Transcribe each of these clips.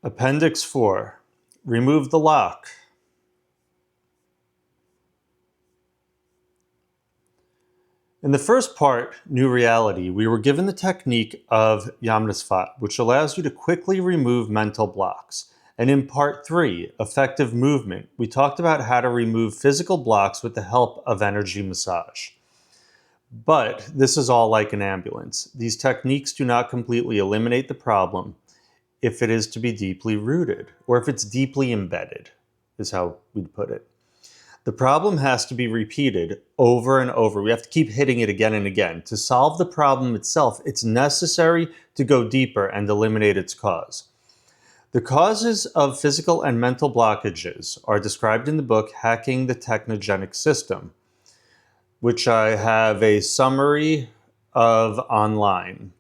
Appendix 4. Remove the lock. In the first part, New Reality, we were given the technique of Yamnasvat, which allows you to quickly remove mental blocks. And in part 3, Effective Movement, we talked about how to remove physical blocks with the help of energy massage. But this is all like an ambulance. These techniques do not completely eliminate the problem if it is to be deeply rooted, or if it's deeply embedded, is how we'd put it. The problem has to be repeated over and over. We have to keep hitting it again and again. To solve the problem itself, it's necessary to go deeper and eliminate its cause. The causes of physical and mental blockages are described in the book Hacking the Technogenic System, which I have a summary of online,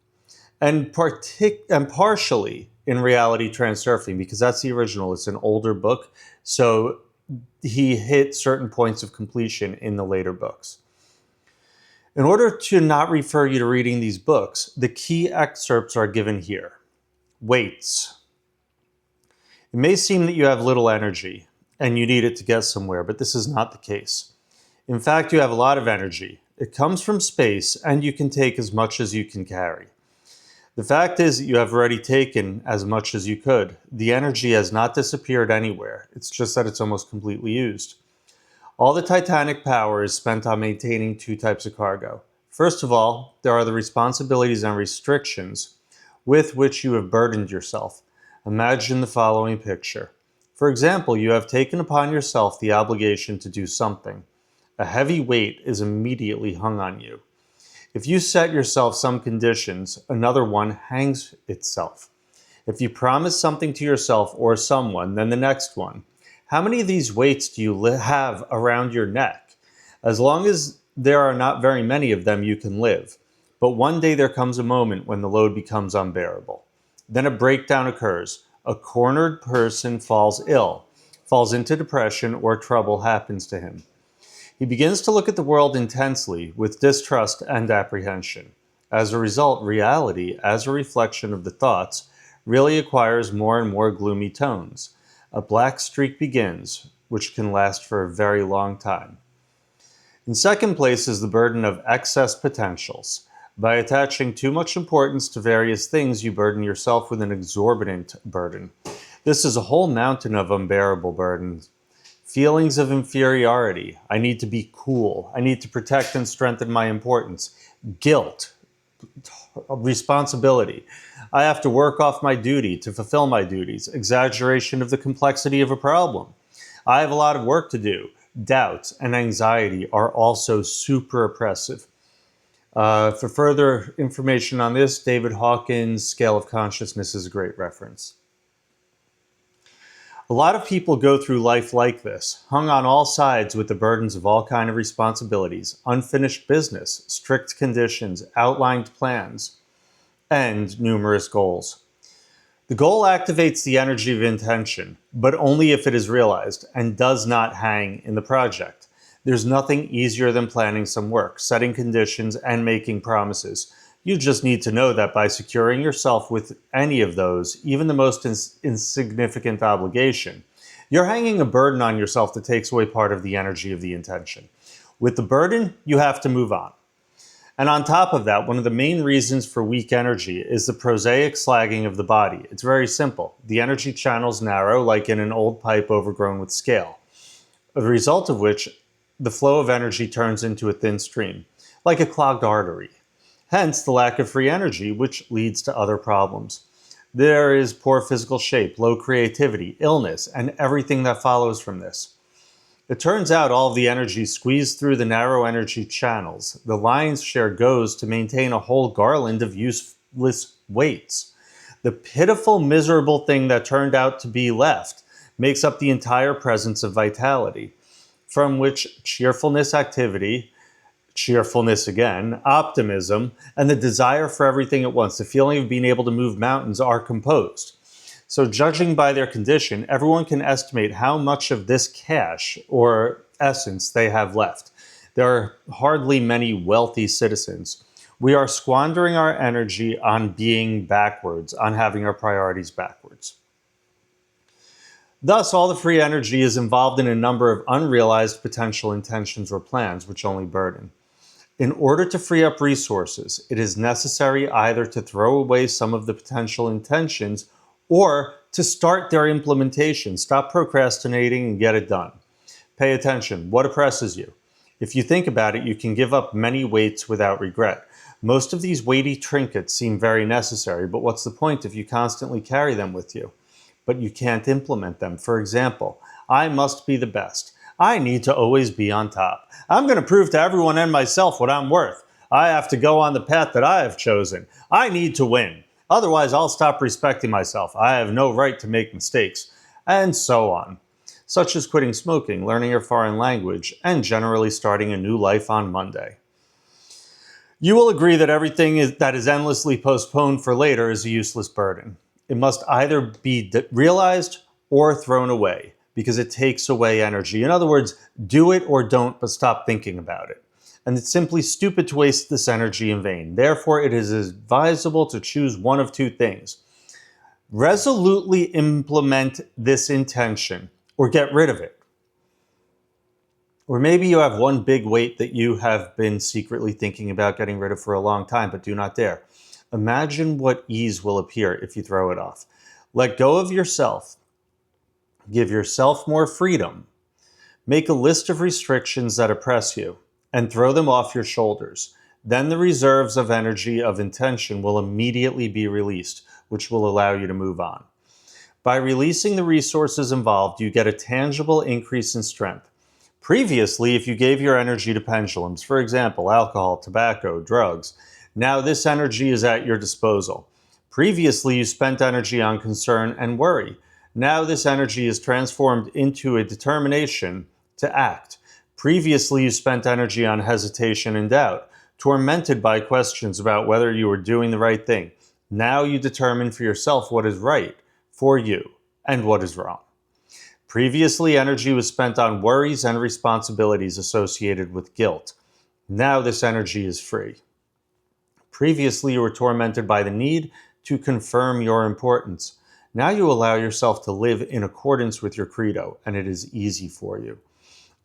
and partially in Reality Transurfing, because that's the original. It's an older book, so he hit certain points of completion in the later books. In order to not refer you to reading these books, the key excerpts are given here. Weights. It may seem that you have little energy and you need it to get somewhere, but this is not the case. In fact, you have a lot of energy. It comes from space, and you can take as much as you can carry. The fact is that you have already taken as much as you could. The energy has not disappeared anywhere. It's just that it's almost completely used. All the titanic power is spent on maintaining two types of cargo. First of all, there are the responsibilities and restrictions with which you have burdened yourself. Imagine the following picture. For example, you have taken upon yourself the obligation to do something. A heavy weight is immediately hung on you. If you set yourself some conditions, another one hangs itself. If you promise something to yourself or someone, then the next one. How many of these weights do you have around your neck? As long as there are not very many of them, you can live. But one day there comes a moment when the load becomes unbearable. Then a breakdown occurs. A cornered person falls ill, falls into depression, or trouble happens to him. He begins to look at the world intensely with distrust and apprehension. As a result, reality, as a reflection of the thoughts, really acquires more and more gloomy tones. A black streak begins, which can last for a very long time. In second place is the burden of excess potentials. By attaching too much importance to various things, you burden yourself with an exorbitant burden. This is a whole mountain of unbearable burdens. Feelings of inferiority. I need to be cool. I need to protect and strengthen my importance. Guilt. Responsibility. I have to work off my duty to fulfill my duties. Exaggeration of the complexity of a problem. I have a lot of work to do. Doubt and anxiety are also super oppressive. For further information on this, David Hawkins' Scale of Consciousness is a great reference. A lot of people go through life like this, hung on all sides with the burdens of all kinds of responsibilities, unfinished business, strict conditions, outlined plans, and numerous goals. The goal activates the energy of intention, but only if it is realized and does not hang in the project. There's nothing easier than planning some work, setting conditions, and making promises. You just need to know that by securing yourself with any of those, even the most insignificant obligation, you're hanging a burden on yourself that takes away part of the energy of the intention. With the burden, you have to move on. And on top of that, one of the main reasons for weak energy is the prosaic slagging of the body. It's very simple. The energy channels narrow like in an old pipe overgrown with scale, a result of which the flow of energy turns into a thin stream, like a clogged artery. Hence the lack of free energy, which leads to other problems. There is poor physical shape, low creativity, illness, and everything that follows from this. It turns out all of the energy squeezed through the narrow energy channels. The lion's share goes to maintain a whole garland of useless weights. The pitiful, miserable thing that turned out to be left makes up the entire presence of vitality, from which cheerfulness again, optimism, and the desire for everything at once, the feeling of being able to move mountains, are composed. So judging by their condition, everyone can estimate how much of this cash or essence they have left. There are hardly many wealthy citizens. We are squandering our energy on being backwards, on having our priorities backwards. Thus, all the free energy is involved in a number of unrealized potential intentions or plans, which only burden. In order to free up resources, it is necessary either to throw away some of the potential intentions or to start their implementation. Stop procrastinating and get it done. Pay attention. What oppresses you? If you think about it, you can give up many weights without regret. Most of these weighty trinkets seem very necessary, but what's the point if you constantly carry them with you? But you can't implement them. For example, I must be the best. I need to always be on top. I'm going to prove to everyone and myself what I'm worth. I have to go on the path that I have chosen. I need to win. Otherwise, I'll stop respecting myself. I have no right to make mistakes. And so on. Such as quitting smoking, learning a foreign language, and generally starting a new life on Monday. You will agree that everything that is endlessly postponed for later is a useless burden. It must either be realized or thrown away because it takes away energy. In other words, do it or don't, but stop thinking about it. And it's simply stupid to waste this energy in vain. Therefore, it is advisable to choose one of two things. Resolutely implement this intention or get rid of it. Or maybe you have one big weight that you have been secretly thinking about getting rid of for a long time, but do not dare. Imagine what ease will appear if you throw it off. Let go of yourself. Give yourself more freedom. Make a list of restrictions that oppress you and throw them off your shoulders. Then the reserves of energy of intention will immediately be released, which will allow you to move on. By releasing the resources involved, you get a tangible increase in strength. Previously, if you gave your energy to pendulums, for example, alcohol, tobacco, drugs, now this energy is at your disposal. Previously, you spent energy on concern and worry. Now this energy is transformed into a determination to act. Previously, you spent energy on hesitation and doubt, tormented by questions about whether you were doing the right thing. Now you determine for yourself what is right for you and what is wrong. Previously, energy was spent on worries and responsibilities associated with guilt. Now this energy is free. Previously, you were tormented by the need to confirm your importance. Now you allow yourself to live in accordance with your credo, and it is easy for you.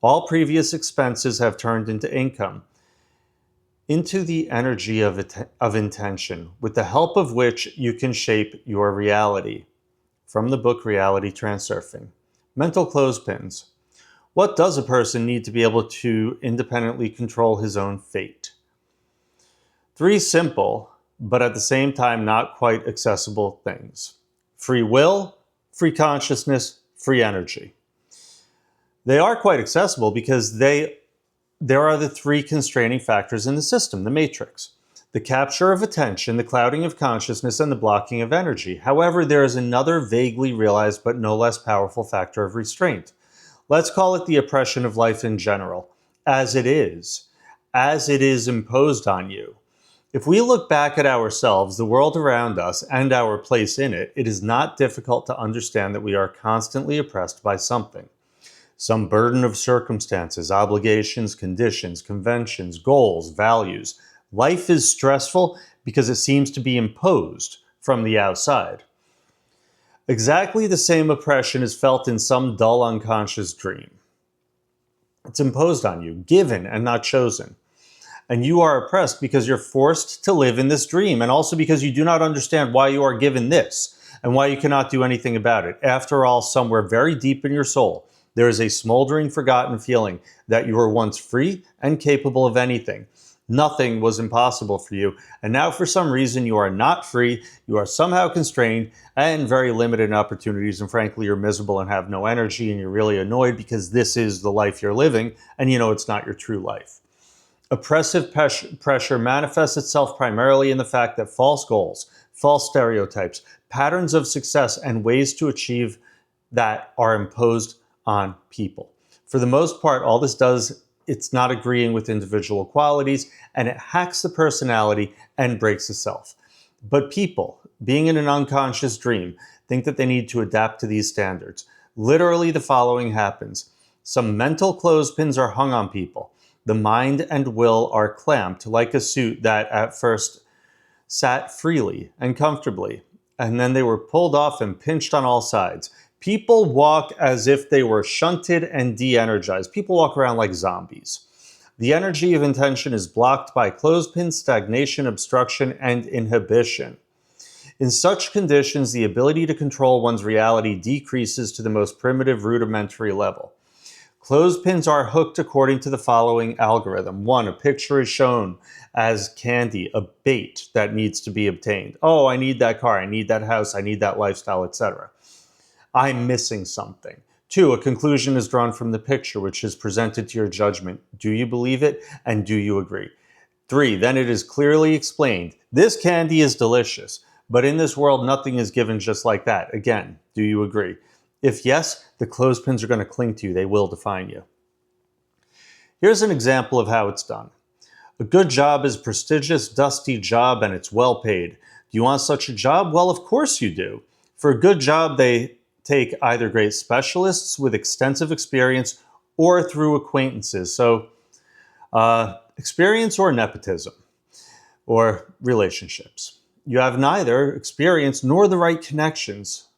All previous expenses have turned into income, into the energy of intention, with the help of which you can shape your reality. From the book Reality Transurfing. Mental clothespins. What does a person need to be able to independently control his own fate? 3 simple, but at the same time not quite accessible things. Free will, free consciousness, free energy. They are quite accessible because there are the 3 constraining factors in the system, the matrix. The capture of attention, the clouding of consciousness, and the blocking of energy. However, there is another vaguely realized but no less powerful factor of restraint. Let's call it the oppression of life in general, as it is imposed on you. If we look back at ourselves, the world around us, and our place in it, it is not difficult to understand that we are constantly oppressed by something. Some burden of circumstances, obligations, conditions, conventions, goals, values. Life is stressful because it seems to be imposed from the outside. Exactly the same oppression is felt in some dull unconscious dream. It's imposed on you, given and not chosen. And you are oppressed because you're forced to live in this dream, and also because you do not understand why you are given this and why you cannot do anything about it. After all, somewhere very deep in your soul, there is a smoldering, forgotten feeling that you were once free and capable of anything. Nothing was impossible for you, and now for some reason you are not free, you are somehow constrained and very limited in opportunities, and frankly you're miserable and have no energy, and you're really annoyed because this is the life you're living, and you know it's not your true life. Oppressive pressure manifests itself primarily in the fact that false goals, false stereotypes, patterns of success, and ways to achieve that are imposed on people. For the most part, all this does, it's not agreeing with individual qualities, and it hacks the personality and breaks the self. But people, being in an unconscious dream, think that they need to adapt to these standards. Literally, the following happens. Some mental clothespins are hung on people. The mind and will are clamped like a suit that at first sat freely and comfortably, and then they were pulled off and pinched on all sides. People walk as if they were shunted and de-energized. People walk around like zombies. The energy of intention is blocked by clothespins, stagnation, obstruction, and inhibition. In such conditions, the ability to control one's reality decreases to the most primitive rudimentary level. Clothespins are hooked according to the following algorithm. 1. A picture is shown as candy, a bait that needs to be obtained. Oh, I need that car, I need that house, I need that lifestyle, etc. I'm missing something. 2. A conclusion is drawn from the picture, which is presented to your judgment. Do you believe it, and do you agree? 3. Then it is clearly explained. This candy is delicious, but in this world, nothing is given just like that. Again, do you agree? If yes, the clothespins are going to cling to you. They will define you. Here's an example of how it's done. A good job is a prestigious, dusty job, and it's well paid. Do you want such a job? Well, of course you do. For a good job, they take either great specialists with extensive experience or through acquaintances. So, experience or nepotism or relationships. You have neither experience nor the right connections.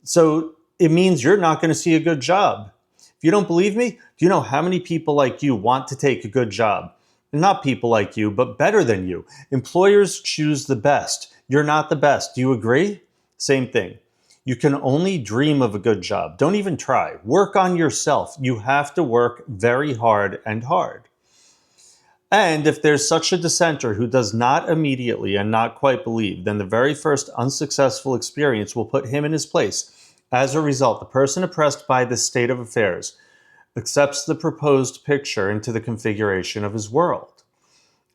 So it means you're not going to see a good job. If you don't believe me, do you know how many people like you want to take a good job? And not people like you, but better than you. Employers choose the best. You're not the best. Do you agree? Same thing. You can only dream of a good job. Don't even try. Work on yourself. You have to work very hard and hard. And if there's such a dissenter who does not immediately and not quite believe, then the very first unsuccessful experience will put him in his place. As a result, the person oppressed by this state of affairs accepts the proposed picture into the configuration of his world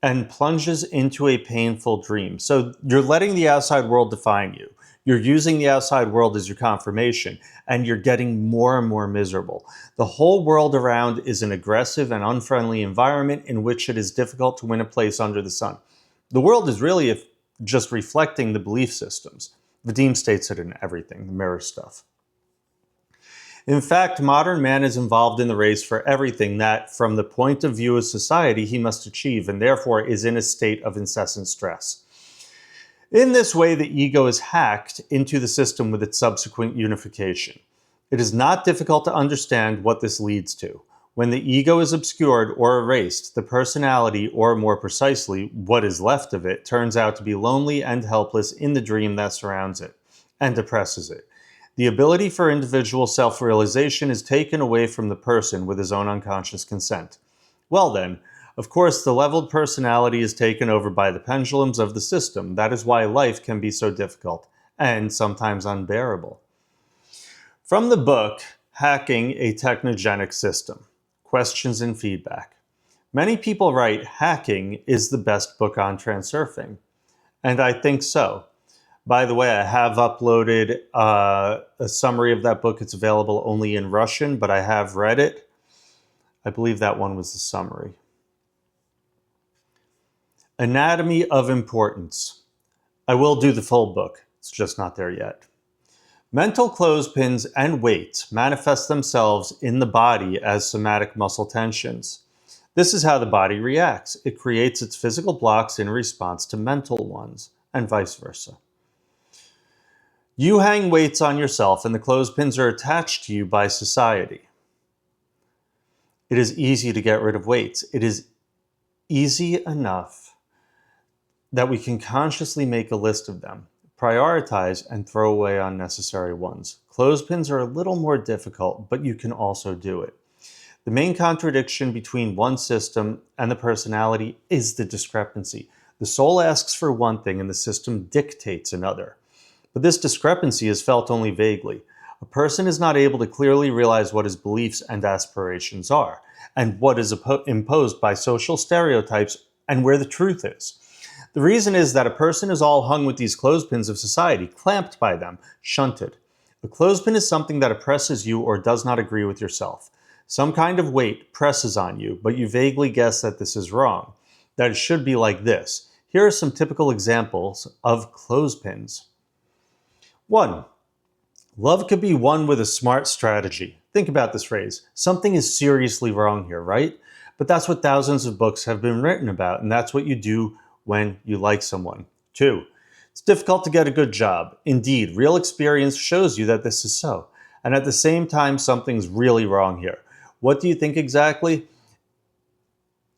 and plunges into a painful dream. So you're letting the outside world define you. You're using the outside world as your confirmation, and you're getting more and more miserable. The whole world around is an aggressive and unfriendly environment in which it is difficult to win a place under the sun. The world is really just reflecting the belief systems. Vadim states it in everything, the mirror stuff. In fact, modern man is involved in the race for everything that, from the point of view of society, he must achieve, and therefore is in a state of incessant stress. In this way, the ego is hacked into the system with its subsequent unification. It is not difficult to understand what this leads to. When the ego is obscured or erased, the personality, or more precisely, what is left of it, turns out to be lonely and helpless in the dream that surrounds it and oppresses it. The ability for individual self-realization is taken away from the person with his own unconscious consent. Well then, of course, the leveled personality is taken over by the pendulums of the system. That is why life can be so difficult and sometimes unbearable. From the book, Hacking a Technogenic System, Questions and Feedback. Many people write, hacking is the best book on transurfing. And I think so. By the way, I have uploaded a summary of that book. It's available only in Russian, but I have read it. I believe that one was the summary. Anatomy of Importance. I will do the full book. It's just not there yet. Mental clothespins and weights manifest themselves in the body as somatic muscle tensions. This is how the body reacts. It creates its physical blocks in response to mental ones, and vice versa. You hang weights on yourself, and the clothespins are attached to you by society. It is easy to get rid of weights. It is easy enough that we can consciously make a list of them, prioritize, and throw away unnecessary ones. Clothespins are a little more difficult, but you can also do it. The main contradiction between one system and the personality is the discrepancy. The soul asks for one thing and the system dictates another. But this discrepancy is felt only vaguely. A person is not able to clearly realize what his beliefs and aspirations are, and what is imposed by social stereotypes, and where the truth is. The reason is that a person is all hung with these clothespins of society, clamped by them, shunted. A clothespin is something that oppresses you or does not agree with yourself. Some kind of weight presses on you, but you vaguely guess that this is wrong, that it should be like this. Here are some typical examples of clothespins. 1. Love could be won with a smart strategy. Think about this phrase. Something is seriously wrong here, right? But that's what thousands of books have been written about, and that's what you do when you like someone. 2. It's difficult to get a good job. Indeed, real experience shows you that this is so. And at the same time, something's really wrong here. What do you think exactly?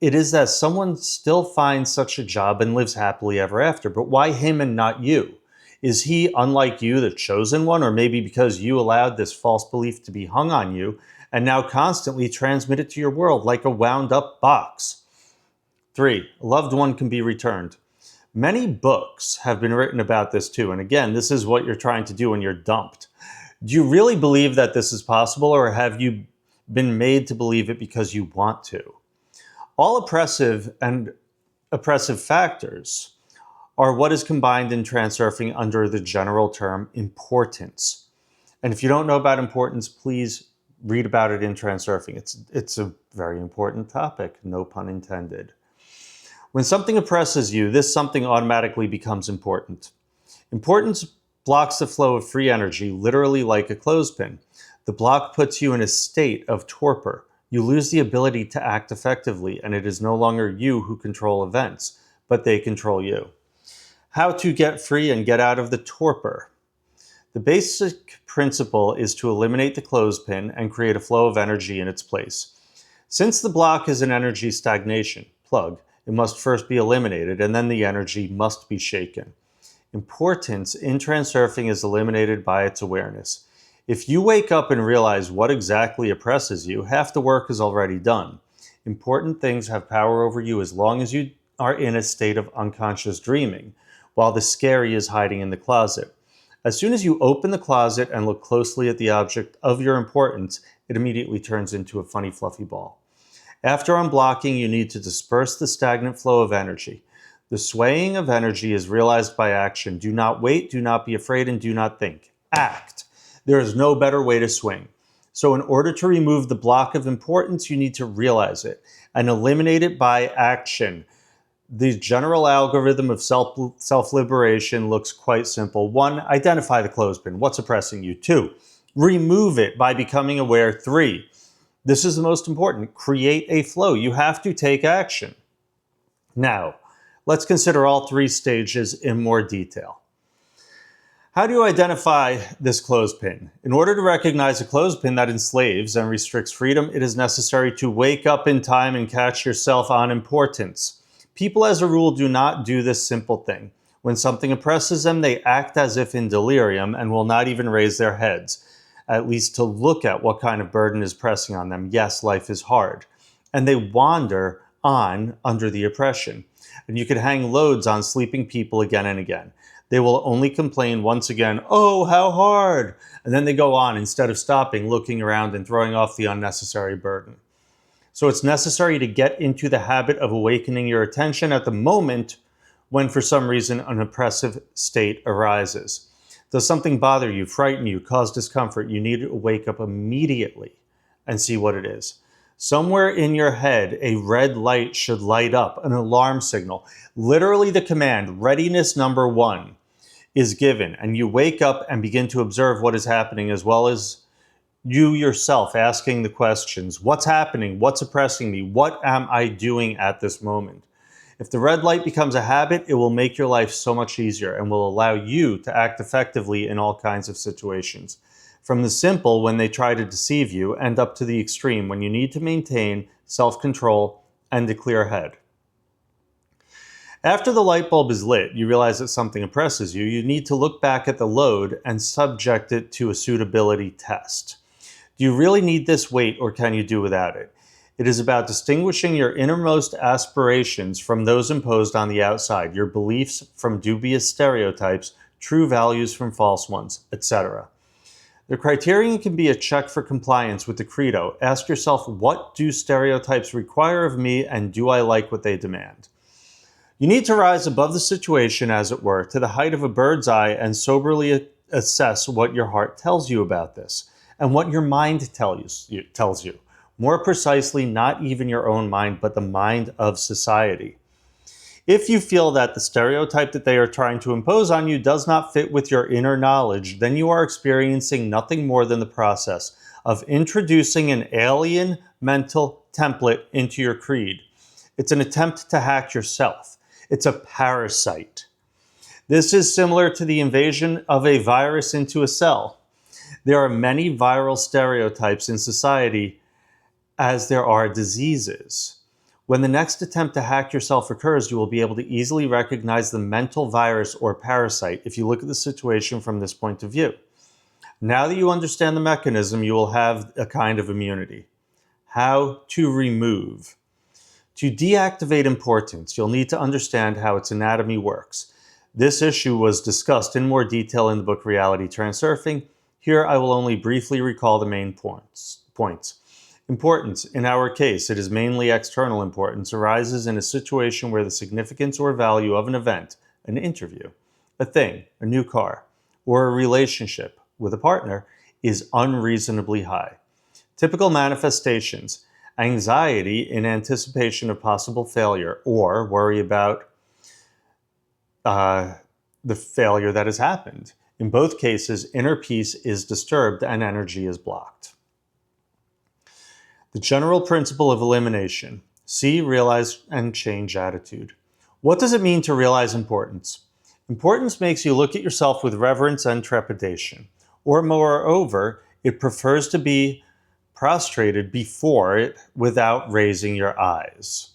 It is that someone still finds such a job and lives happily ever after. But why him and not you? Is he, unlike you, the chosen one? Or maybe because you allowed this false belief to be hung on you and now constantly transmit it to your world like a wound up box? 3, a loved one can be returned. Many books have been written about this too. And again, this is what you're trying to do when you're dumped. Do you really believe that this is possible, or have you been made to believe it because you want to? All oppressive factors are what is combined in transurfing under the general term importance. And if you don't know about importance, please read about it in Transurfing. It's a very important topic, no pun intended. When something oppresses you, this something automatically becomes important. Importance blocks the flow of free energy, literally like a clothespin. The block puts you in a state of torpor. You lose the ability to act effectively, and it is no longer you who control events, but they control you. How to get free and get out of the torpor. The basic principle is to eliminate the clothespin and create a flow of energy in its place. Since the block is an energy stagnation, plug, it must first be eliminated, and then the energy must be shaken. Importance in transurfing is eliminated by its awareness. If you wake up and realize what exactly oppresses you, half the work is already done. Important things have power over you as long as you are in a state of unconscious dreaming, while the scary is hiding in the closet. As soon as you open the closet and look closely at the object of your importance, it immediately turns into a funny fluffy ball. After unblocking, you need to disperse the stagnant flow of energy. The swaying of energy is realized by action. Do not wait, do not be afraid, and do not think. Act. There is no better way to swing. So in order to remove the block of importance, you need to realize it and eliminate it by action. The general algorithm of self-liberation looks quite simple. 1, identify the clothespin. What's oppressing you? 2, remove it by becoming aware. 3, this is the most important, create a flow. You have to take action. Now, let's consider all 3 stages in more detail. How do you identify this clothespin? In order to recognize a clothespin that enslaves and restricts freedom, it is necessary to wake up in time and catch yourself on importance. People, as a rule, do not do this simple thing. When something oppresses them, they act as if in delirium and will not even raise their heads, at least to look at what kind of burden is pressing on them. Yes, life is hard. And they wander on under the oppression. And you could hang loads on sleeping people again and again. They will only complain once again, oh, how hard! And then they go on instead of stopping, looking around and throwing off the unnecessary burden. So it's necessary to get into the habit of awakening your attention at the moment when for some reason an oppressive state arises. Does something bother you, frighten you, cause discomfort? You need to wake up immediately and see what it is. Somewhere in your head, a red light should light up, an alarm signal. Literally the command, readiness number 1, is given, and you wake up and begin to observe what is happening, as well as you yourself asking the questions. What's happening? What's oppressing me? What am I doing at this moment? If the red light becomes a habit, it will make your life so much easier and will allow you to act effectively in all kinds of situations. From the simple, when they try to deceive you, and up to the extreme, when you need to maintain self-control and a clear head. After the light bulb is lit, you realize that something oppresses you. You need to look back at the load and subject it to a suitability test. Do you really need this weight, or can you do without it? It is about distinguishing your innermost aspirations from those imposed on the outside, your beliefs from dubious stereotypes, true values from false ones, etc. The criterion can be a check for compliance with the credo. Ask yourself, what do stereotypes require of me, and do I like what they demand? You need to rise above the situation, as it were, to the height of a bird's eye and soberly assess what your heart tells you about this and what your mind tells you. More precisely, not even your own mind, but the mind of society. If you feel that the stereotype that they are trying to impose on you does not fit with your inner knowledge, then you are experiencing nothing more than the process of introducing an alien mental template into your creed. It's an attempt to hack yourself. It's a parasite. This is similar to the invasion of a virus into a cell. There are many viral stereotypes in society as there are diseases. When the next attempt to hack yourself occurs, you will be able to easily recognize the mental virus or parasite if you look at the situation from this point of view. Now that you understand the mechanism, you will have a kind of immunity. How to remove. To deactivate importance, you'll need to understand how its anatomy works. This issue was discussed in more detail in the book Reality Transurfing. Here I will only briefly recall the main points. Importance. In our case, it is mainly external importance, arises in a situation where the significance or value of an event, an interview, a thing, a new car, or a relationship with a partner is unreasonably high. Typical manifestations: anxiety in anticipation of possible failure or worry about the failure that has happened. In both cases, inner peace is disturbed and energy is blocked. The general principle of elimination. See, realize, and change attitude. What does it mean to realize importance? Importance makes you look at yourself with reverence and trepidation. Or moreover, it prefers to be prostrated before it without raising your eyes.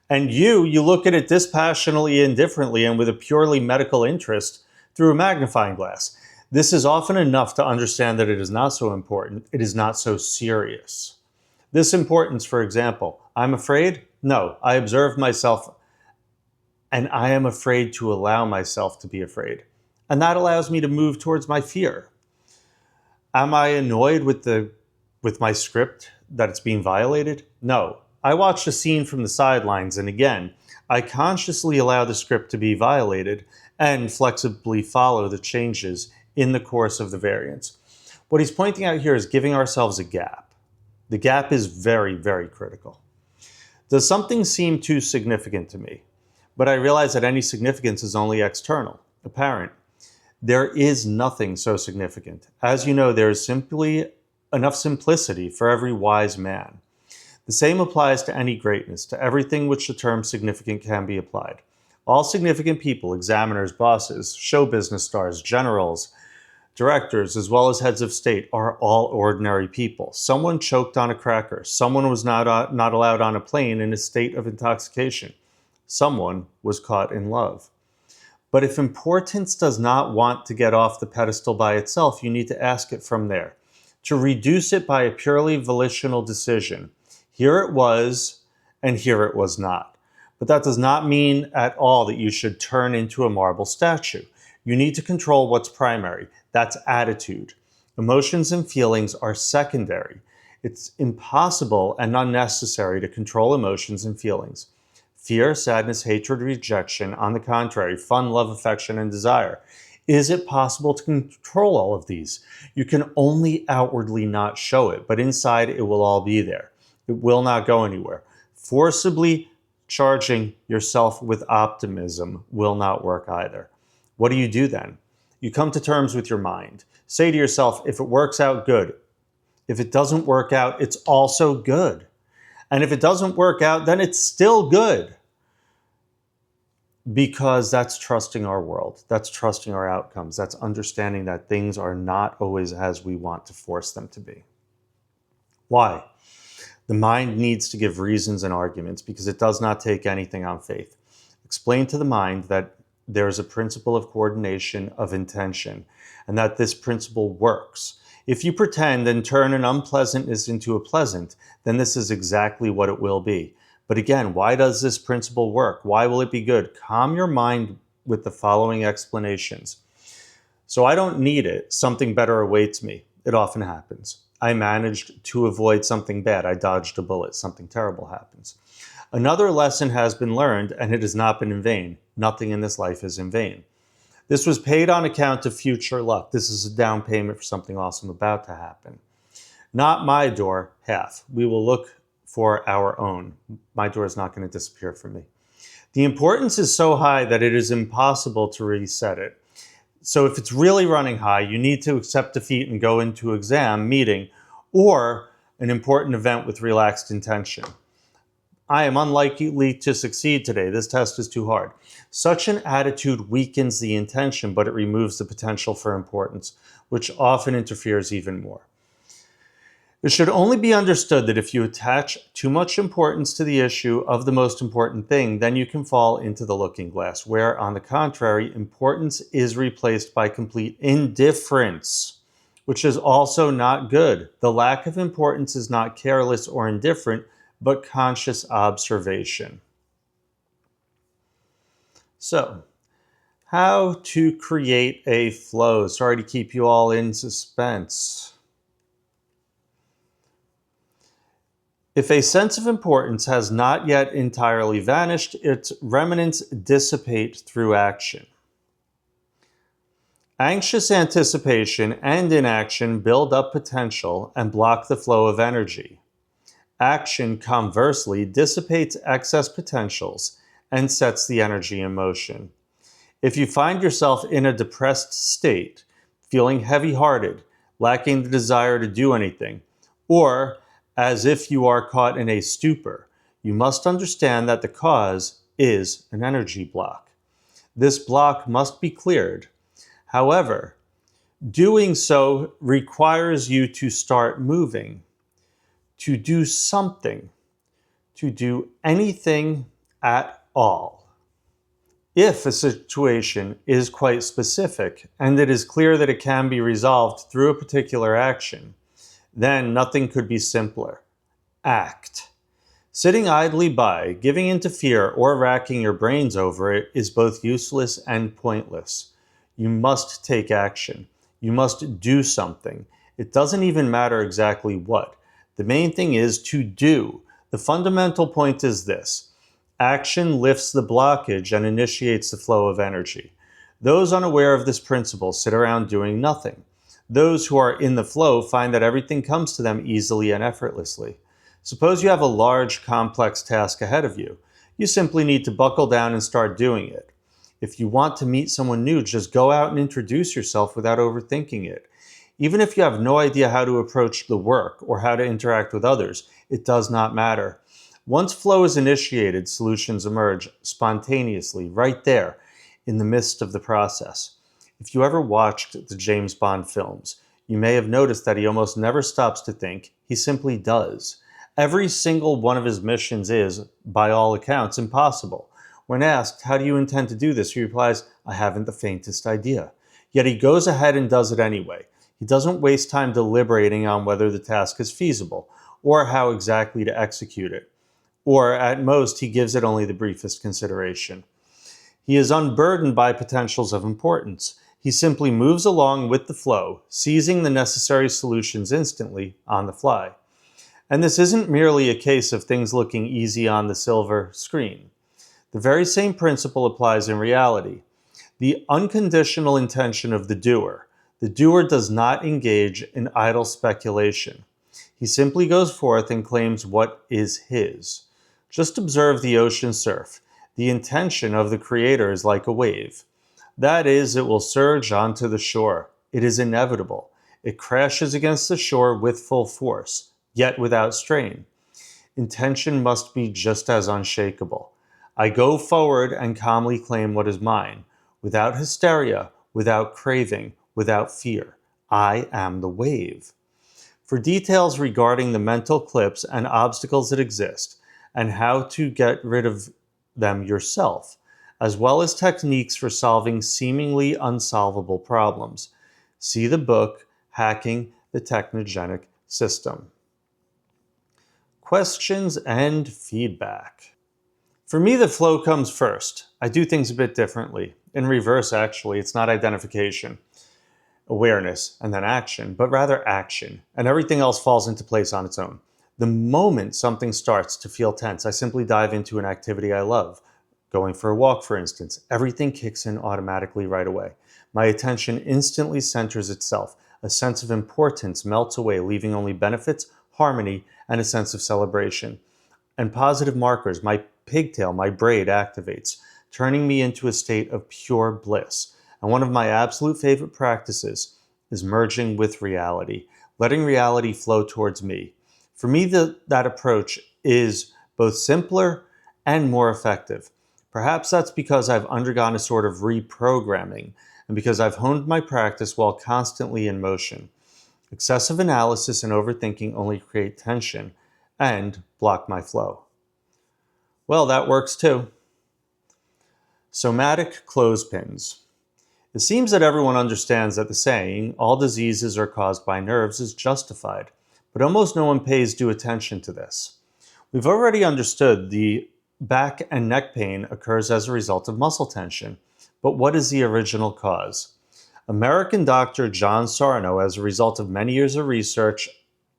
And you look at it dispassionately, indifferently, and with a purely medical interest through a magnifying glass. This is often enough to understand that it is not so important, it is not so serious. This importance, for example, I'm afraid? No, I observe myself and I am afraid to allow myself to be afraid. And that allows me to move towards my fear. Am I annoyed with my script that it's being violated? No. I watched a scene from the sidelines and again, I consciously allow the script to be violated and flexibly follow the changes in the course of the variance. What he's pointing out here is giving ourselves a gap. The gap is very, very critical. Does something seem too significant to me? But I realize that any significance is only external, apparent. There is nothing so significant. As you know, there is simply enough simplicity for every wise man. The same applies to any greatness, to everything which the term significant can be applied. All significant people, examiners, bosses, show business stars, generals, directors, as well as heads of state, are all ordinary people. Someone choked on a cracker. Someone was not allowed on a plane in a state of intoxication. Someone was caught in love. But if importance does not want to get off the pedestal by itself, you need to ask it from there. To reduce it by a purely volitional decision. Here it was, and here it was not. But that does not mean at all that you should turn into a marble statue. You need to control what's primary. That's attitude. Emotions and feelings are secondary. It's impossible and unnecessary to control emotions and feelings. Fear, sadness, hatred, rejection, on the contrary, fun, love, affection, and desire. Is it possible to control all of these? You can only outwardly not show it, but inside it will all be there. It will not go anywhere. Forcibly charging yourself with optimism will not work either. What do you do then? You come to terms with your mind. Say to yourself, if it works out, good. If it doesn't work out, it's also good. And if it doesn't work out, then it's still good. Because that's trusting our world. That's trusting our outcomes. That's understanding that things are not always as we want to force them to be. Why? The mind needs to give reasons and arguments because it does not take anything on faith. Explain to the mind that there is a principle of coordination of intention and that this principle works. If you pretend and turn an unpleasantness into a pleasant, then this is exactly what it will be. But again, why does this principle work? Why will it be good? Calm your mind with the following explanations. So I don't need it. Something better awaits me. It often happens. I managed to avoid something bad. I dodged a bullet. Something terrible happens. Another lesson has been learned, and it has not been in vain. Nothing in this life is in vain. This was paid on account of future luck. This is a down payment for something awesome about to happen. Not my door, half. We will look for our own. My door is not going to disappear from me. The importance is so high that it is impossible to reset it. So if it's really running high, you need to accept defeat and go into exam, meeting, or an important event with relaxed intention. I am unlikely to succeed today. This test is too hard. Such an attitude weakens the intention, but it removes the potential for importance. which often interferes even more. It should only be understood that if you attach too much importance to the issue of the most important thing, then you can fall into the looking glass, where, on the contrary, importance is replaced by complete indifference, which is also not good. The lack of importance is not careless or indifferent, but conscious observation. So, how to create a flow. Sorry to keep you all in suspense. If a sense of importance has not yet entirely vanished, its remnants dissipate through action. Anxious anticipation and inaction build up potential and block the flow of energy. Action, conversely, dissipates excess potentials and sets the energy in motion. If you find yourself in a depressed state, feeling heavy-hearted, lacking the desire to do anything, or as if you are caught in a stupor, you must understand that the cause is an energy block. This block must be cleared. However, doing so requires you to start moving, to do something, to do anything at all. If a situation is quite specific and it is clear that it can be resolved through a particular action, then nothing could be simpler. Act. Sitting idly by, giving into fear, or racking your brains over it is both useless and pointless. You must take action. You must do something. It doesn't even matter exactly what. The main thing is to do. The fundamental point is this: action lifts the blockage and initiates the flow of energy. Those unaware of this principle sit around doing nothing. Those who are in the flow find that everything comes to them easily and effortlessly. Suppose you have a large, complex task ahead of you. You simply need to buckle down and start doing it. If you want to meet someone new, just go out and introduce yourself without overthinking it. Even if you have no idea how to approach the work or how to interact with others, it does not matter. Once flow is initiated, solutions emerge spontaneously, right there, in the midst of the process. If you ever watched the James Bond films, you may have noticed that he almost never stops to think. He simply does. Every single one of his missions is, by all accounts, impossible. When asked, "How do you intend to do this?" he replies, "I haven't the faintest idea." Yet he goes ahead and does it anyway. He doesn't waste time deliberating on whether the task is feasible, or how exactly to execute it. Or, at most, he gives it only the briefest consideration. He is unburdened by potentials of importance. He simply moves along with the flow, seizing the necessary solutions instantly on the fly. And this isn't merely a case of things looking easy on the silver screen. The very same principle applies in reality. The unconditional intention of the doer. The doer does not engage in idle speculation. He simply goes forth and claims what is his. Just observe the ocean surf. The intention of the Creator is like a wave. That is, it will surge onto the shore. It is inevitable. It crashes against the shore with full force, yet without strain. Intention must be just as unshakable. I go forward and calmly claim what is mine, without hysteria, without craving, without fear. I am the wave. For details regarding the mental clips and obstacles that exist, and how to get rid of them yourself, as well as techniques for solving seemingly unsolvable problems, see the book, Hacking the Technogenic System. Questions and feedback. For me, the flow comes first. I do things a bit differently. In reverse, actually. It's not identification, awareness, and then action, but rather action, and everything else falls into place on its own. The moment something starts to feel tense, I simply dive into an activity I love. Going for a walk, for instance, everything kicks in automatically right away. My attention instantly centers itself. A sense of importance melts away, leaving only benefits, harmony, and a sense of celebration. And positive markers, my pigtail, my braid activates, turning me into a state of pure bliss. And one of my absolute favorite practices is merging with reality, letting reality flow towards me. For me, that approach is both simpler and more effective. Perhaps that's because I've undergone a sort of reprogramming, and because I've honed my practice while constantly in motion. Excessive analysis and overthinking only create tension and block my flow. Well, that works too. Somatic clothespins. It seems that everyone understands that the saying, all diseases are caused by nerves, is justified, but almost no one pays due attention to this. We've already understood the back and neck pain occurs as a result of muscle tension, but what is the original cause? American doctor John Sarno, as a result of many years of research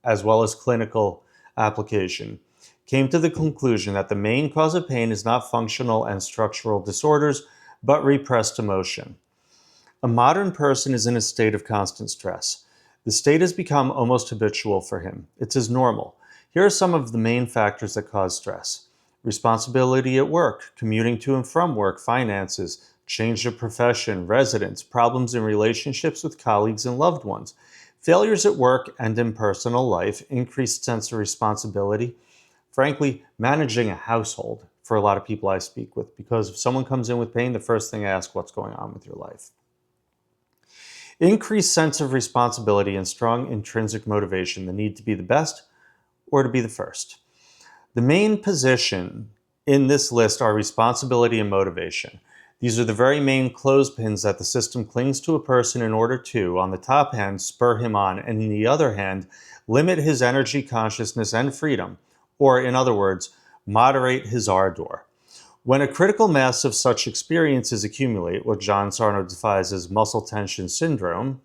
as well as clinical application, came to the conclusion that the main cause of pain is not functional and structural disorders, but repressed emotion. A modern person is in a state of constant stress. The state has become almost habitual for him. It's his normal. Here are some of the main factors that cause stress: responsibility at work, commuting to and from work, finances, change of profession, residence, problems in relationships with colleagues and loved ones, failures at work and in personal life, increased sense of responsibility, frankly, managing a household for a lot of people I speak with, because if someone comes in with pain, the first thing I ask, what's going on with your life? Increased sense of responsibility and strong intrinsic motivation, the need to be the best or to be the first. The main position in this list are responsibility and motivation. These are the very main clothespins that the system clings to a person in order to, on the top hand, spur him on, and on the other hand, limit his energy, consciousness, and freedom, or in other words, moderate his ardor. When a critical mass of such experiences accumulate, what John Sarno defines as muscle tension syndrome,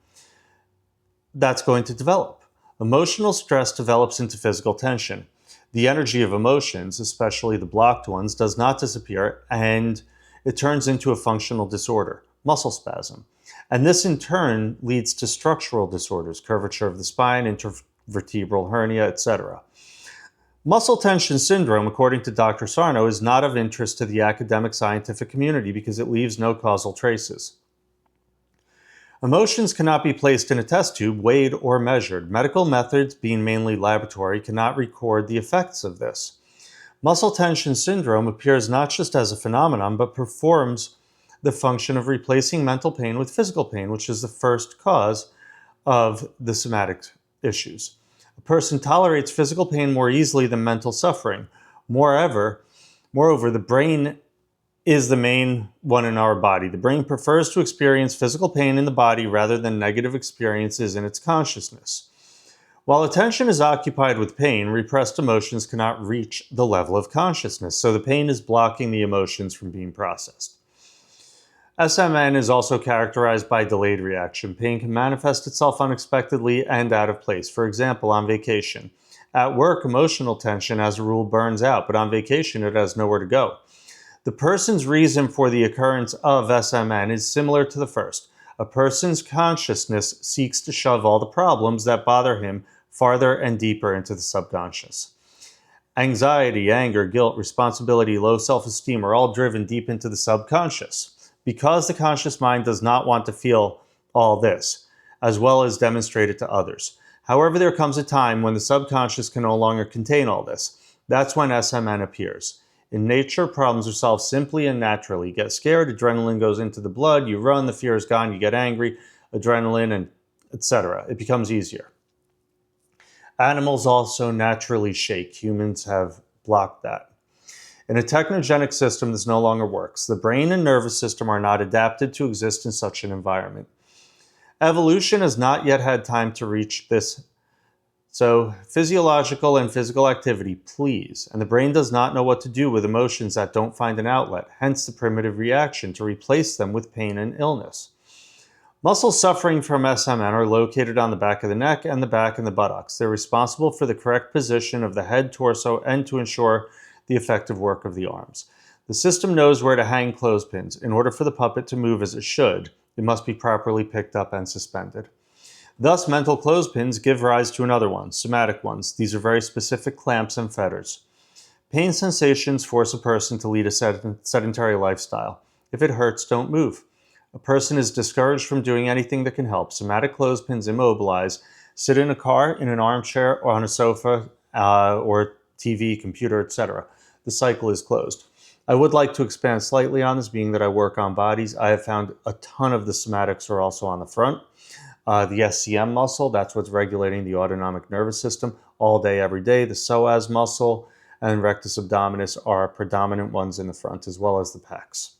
that's going to develop. Emotional stress develops into physical tension. The energy of emotions, especially the blocked ones, does not disappear, and it turns into a functional disorder, muscle spasm. And this in turn leads to structural disorders, curvature of the spine, intervertebral hernia, etc. Muscle tension syndrome, according to Dr. Sarno, is not of interest to the academic scientific community because it leaves no causal traces. Emotions cannot be placed in a test tube, weighed, or measured. Medical methods, being mainly laboratory, cannot record the effects of this. Muscle tension syndrome appears not just as a phenomenon, but performs the function of replacing mental pain with physical pain, which is the first cause of the somatic issues. A person tolerates physical pain more easily than mental suffering. Moreover, the brain is the main one in our body. The brain prefers to experience physical pain in the body rather than negative experiences in its consciousness. While attention is occupied with pain, repressed emotions cannot reach the level of consciousness, so the pain is blocking the emotions from being processed. SMN is also characterized by delayed reaction. Pain can manifest itself unexpectedly and out of place. For example, on vacation. At work, emotional tension as a rule burns out, but on vacation it has nowhere to go. The person's reason for the occurrence of SMN is similar to the first. A person's consciousness seeks to shove all the problems that bother him farther and deeper into the subconscious. Anxiety, anger, guilt, responsibility, low self-esteem are all driven deep into the subconscious, because the conscious mind does not want to feel all this, as well as demonstrate it to others. However, there comes a time when the subconscious can no longer contain all this. That's when SMN appears. In nature, problems are solved simply and naturally. You get scared, adrenaline goes into the blood, you run, the fear is gone, you get angry, adrenaline, and etc. It becomes easier. Animals also naturally shake. Humans have blocked that. In a technogenic system, this no longer works. The brain and nervous system are not adapted to exist in such an environment. Evolution has not yet had time to reach this. So, physiological and physical activity, please. And the brain does not know what to do with emotions that don't find an outlet, hence the primitive reaction to replace them with pain and illness. Muscles suffering from SMN are located on the back of the neck and the back and the buttocks. They're responsible for the correct position of the head, torso, and to ensure the effective work of the arms. The system knows where to hang clothespins. In order for the puppet to move as it should, it must be properly picked up and suspended. Thus, mental clothespins give rise to another one, somatic ones. These are very specific clamps and fetters. Pain sensations force a person to lead a sedentary lifestyle. If it hurts, don't move. A person is discouraged from doing anything that can help. Somatic clothespins immobilize. Sit in a car, in an armchair, or on a sofa, or TV, computer, etc. The cycle is closed. I would like to expand slightly on this, being that I work on bodies. I have found a ton of the somatics are also on the front. The SCM muscle, that's what's regulating the autonomic nervous system all day, every day. The psoas muscle and rectus abdominis are predominant ones in the front, as well as the pecs.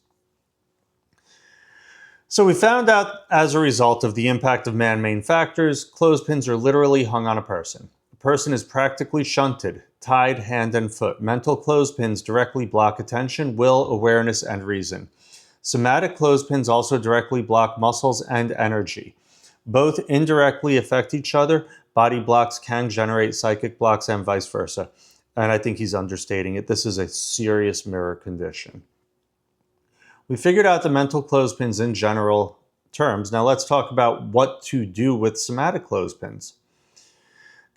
So we found out, as a result of the impact of man-made factors, clothespins are literally hung on a person. The person is practically shunted, tied hand and foot. Mental clothespins directly block attention, will, awareness, and reason. Somatic clothespins also directly block muscles and energy. Both indirectly affect each other. Body blocks can generate psychic blocks and vice versa. And I think he's understating it. This is a serious mirror condition. We figured out the mental clothespins in general terms. Now let's talk about what to do with somatic clothespins.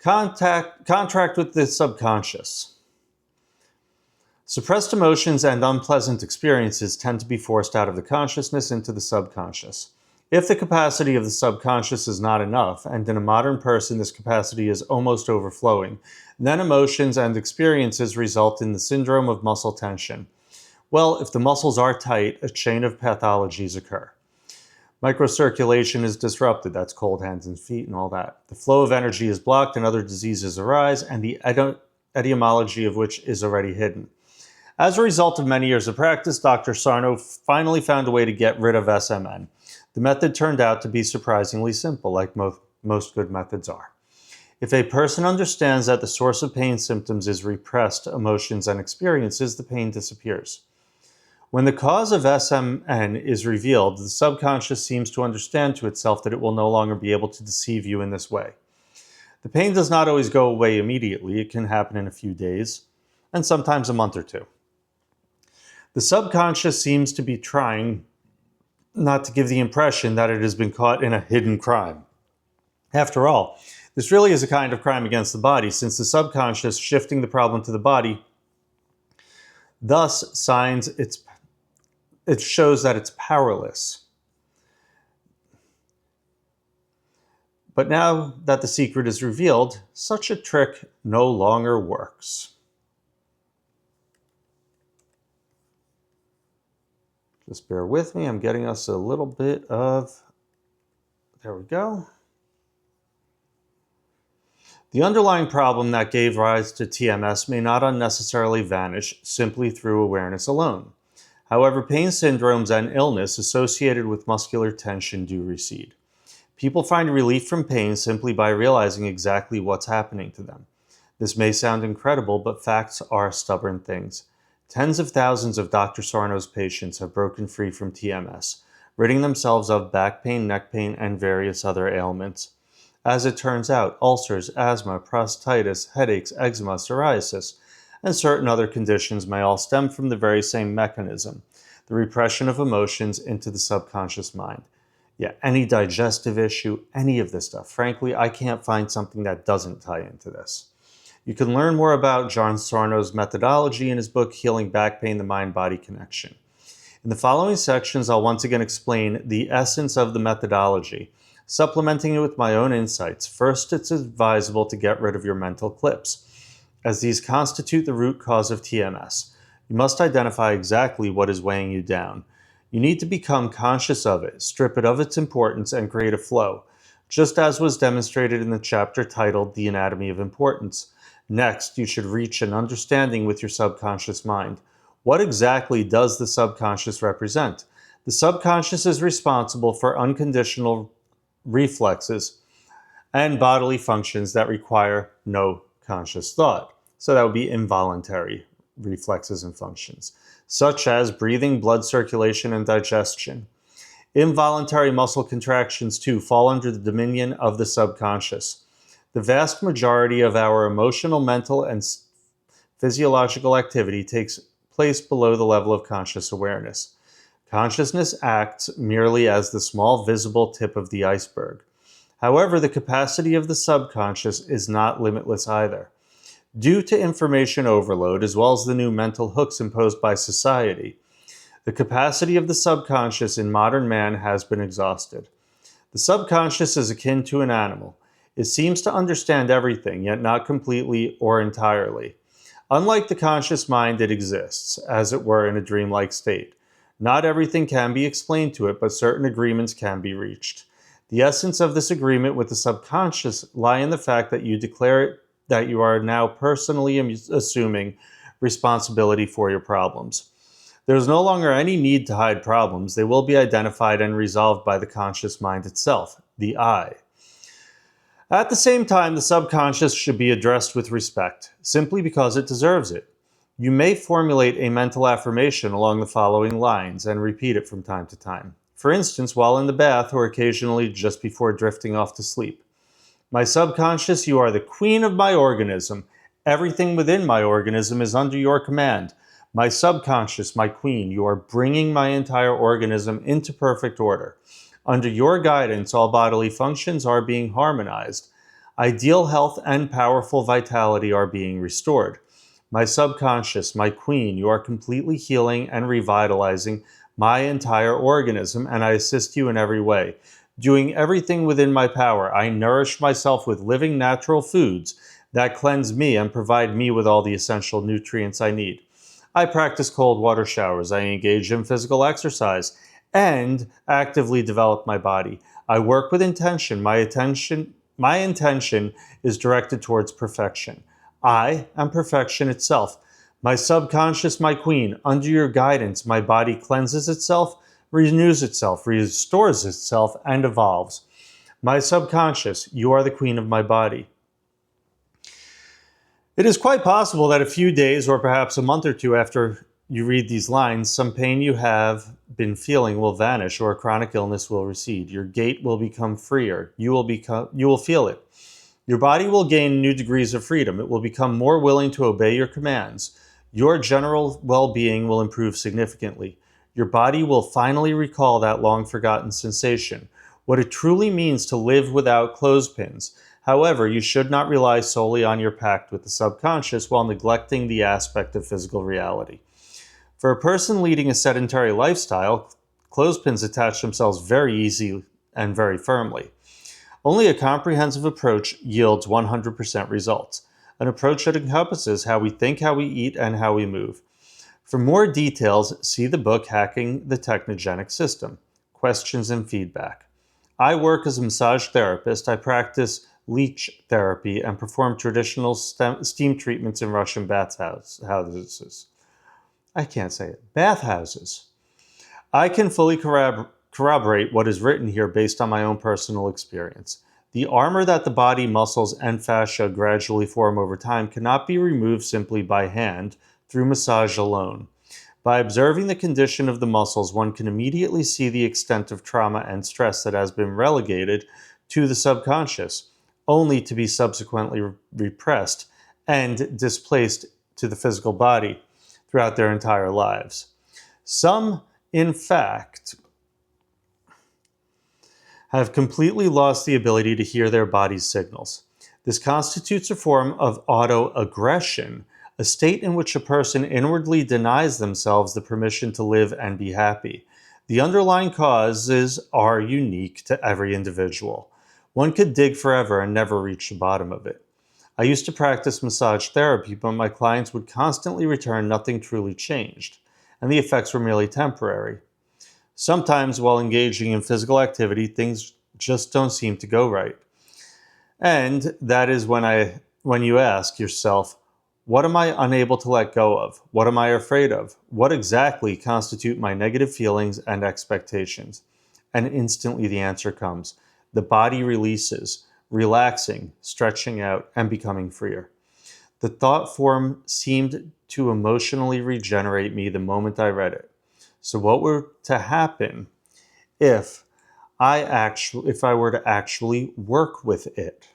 Contract with the subconscious. Suppressed emotions and unpleasant experiences tend to be forced out of the consciousness into the subconscious. If the capacity of the subconscious is not enough, and in a modern person this capacity is almost overflowing, then emotions and experiences result in the syndrome of muscle tension. Well, if the muscles are tight, a chain of pathologies occur. Microcirculation is disrupted, that's cold hands and feet and all that. The flow of energy is blocked and other diseases arise, and the etiology of which is already hidden. As a result of many years of practice, Dr. Sarno finally found a way to get rid of SMN. The method turned out to be surprisingly simple, like most good methods are. If a person understands that the source of pain symptoms is repressed emotions and experiences, the pain disappears. When the cause of SMN is revealed, the subconscious seems to understand to itself that it will no longer be able to deceive you in this way. The pain does not always go away immediately. It can happen in a few days, and sometimes a month or two. The subconscious seems to be trying not to give the impression that it has been caught in a hidden crime. After all, this really is a kind of crime against the body, since the subconscious shifting the problem to the body thus it shows that it's powerless. But now that the secret is revealed, such a trick no longer works. Just bear with me, I'm getting us a little bit of, there we go. The underlying problem that gave rise to TMS may not unnecessarily vanish simply through awareness alone. However, pain syndromes and illness associated with muscular tension do recede. People find relief from pain simply by realizing exactly what's happening to them. This may sound incredible, but facts are stubborn things. Tens of thousands of Dr. Sarno's patients have broken free from TMS, ridding themselves of back pain, neck pain, and various other ailments. As it turns out, ulcers, asthma, prostatitis, headaches, eczema, psoriasis, and certain other conditions may all stem from the very same mechanism, the repression of emotions into the subconscious mind. Yeah, any digestive issue, any of this stuff. Frankly, I can't find something that doesn't tie into this. You can learn more about John Sarno's methodology in his book, Healing Back Pain, The Mind-Body Connection. In the following sections, I'll once again explain the essence of the methodology, supplementing it with my own insights. First, it's advisable to get rid of your mental clips, as these constitute the root cause of TMS. You must identify exactly what is weighing you down. You need to become conscious of it, strip it of its importance, and create a flow, just as was demonstrated in the chapter titled The Anatomy of Importance. Next, you should reach an understanding with your subconscious mind. What exactly does the subconscious represent? The subconscious is responsible for unconditional reflexes and bodily functions that require no conscious thought. So that would be involuntary reflexes and functions, such as breathing, blood circulation, and digestion. Involuntary muscle contractions, too, fall under the dominion of the subconscious. The vast majority of our emotional, mental, and physiological activity takes place below the level of conscious awareness. Consciousness acts merely as the small visible tip of the iceberg. However, the capacity of the subconscious is not limitless either. Due to information overload, as well as the new mental hooks imposed by society, the capacity of the subconscious in modern man has been exhausted. The subconscious is akin to an animal. It seems to understand everything, yet not completely or entirely. Unlike the conscious mind, it exists, as it were, in a dreamlike state. Not everything can be explained to it, but certain agreements can be reached. The essence of this agreement with the subconscious lie in the fact that you declare that you are now personally assuming responsibility for your problems. There is no longer any need to hide problems. They will be identified and resolved by the conscious mind itself, the I. At the same time, the subconscious should be addressed with respect, simply because it deserves it. You may formulate a mental affirmation along the following lines and repeat it from time to time. For instance, while in the bath or occasionally just before drifting off to sleep. My subconscious, you are the queen of my organism. Everything within my organism is under your command. My subconscious, my queen, you are bringing my entire organism into perfect order. Under your guidance, all bodily functions are being harmonized. Ideal health and powerful vitality are being restored. My subconscious, my queen, you are completely healing and revitalizing my entire organism, and I assist you in every way. Doing everything within my power, I nourish myself with living natural foods that cleanse me and provide me with all the essential nutrients I need. I practice cold water showers. I engage in physical exercise and actively develop my body. I work with intention. My intention is directed towards perfection. I am perfection itself. My subconscious, my queen, under your guidance, my body cleanses itself, renews itself, restores itself, and evolves. My subconscious, you are the queen of my body. It is quite possible that a few days or perhaps a month or two after you read these lines, some pain you have been feeling will vanish or a chronic illness will recede. Your gait will become freer. You will feel it. Your body will gain new degrees of freedom. It will become more willing to obey your commands. Your general well-being will improve significantly. Your body will finally recall that long-forgotten sensation, what it truly means to live without clothespins. However, you should not rely solely on your pact with the subconscious while neglecting the aspect of physical reality. For a person leading a sedentary lifestyle, clothespins attach themselves very easily and very firmly. Only a comprehensive approach yields 100% results, an approach that encompasses how we think, how we eat, and how we move. For more details, see the book Hacking the Technogenic System, Questions and Feedback. I work as a massage therapist. I practice leech therapy and perform traditional steam treatments in Russian bathhouses. I can't say it. Bathhouses. I can fully corroborate what is written here based on my own personal experience. The armor that the body, muscles, and fascia gradually form over time cannot be removed simply by hand through massage alone. By observing the condition of the muscles, one can immediately see the extent of trauma and stress that has been relegated to the subconscious, only to be subsequently repressed and displaced to the physical body throughout their entire lives. Some, in fact, have completely lost the ability to hear their body's signals. This constitutes a form of autoaggression, a state in which a person inwardly denies themselves the permission to live and be happy. The underlying causes are unique to every individual. One could dig forever and never reach the bottom of it. I used to practice massage therapy, but my clients would constantly return nothing truly changed, and the effects were merely temporary. Sometimes while engaging in physical activity, things just don't seem to go right. And that is when you ask yourself, what am I unable to let go of? What am I afraid of? What exactly constitute my negative feelings and expectations? And instantly the answer comes. The body releases, relaxing, stretching out, and becoming freer. The thought form seemed to emotionally regenerate me the moment I read it. So what were to happen if I were to actually work with it?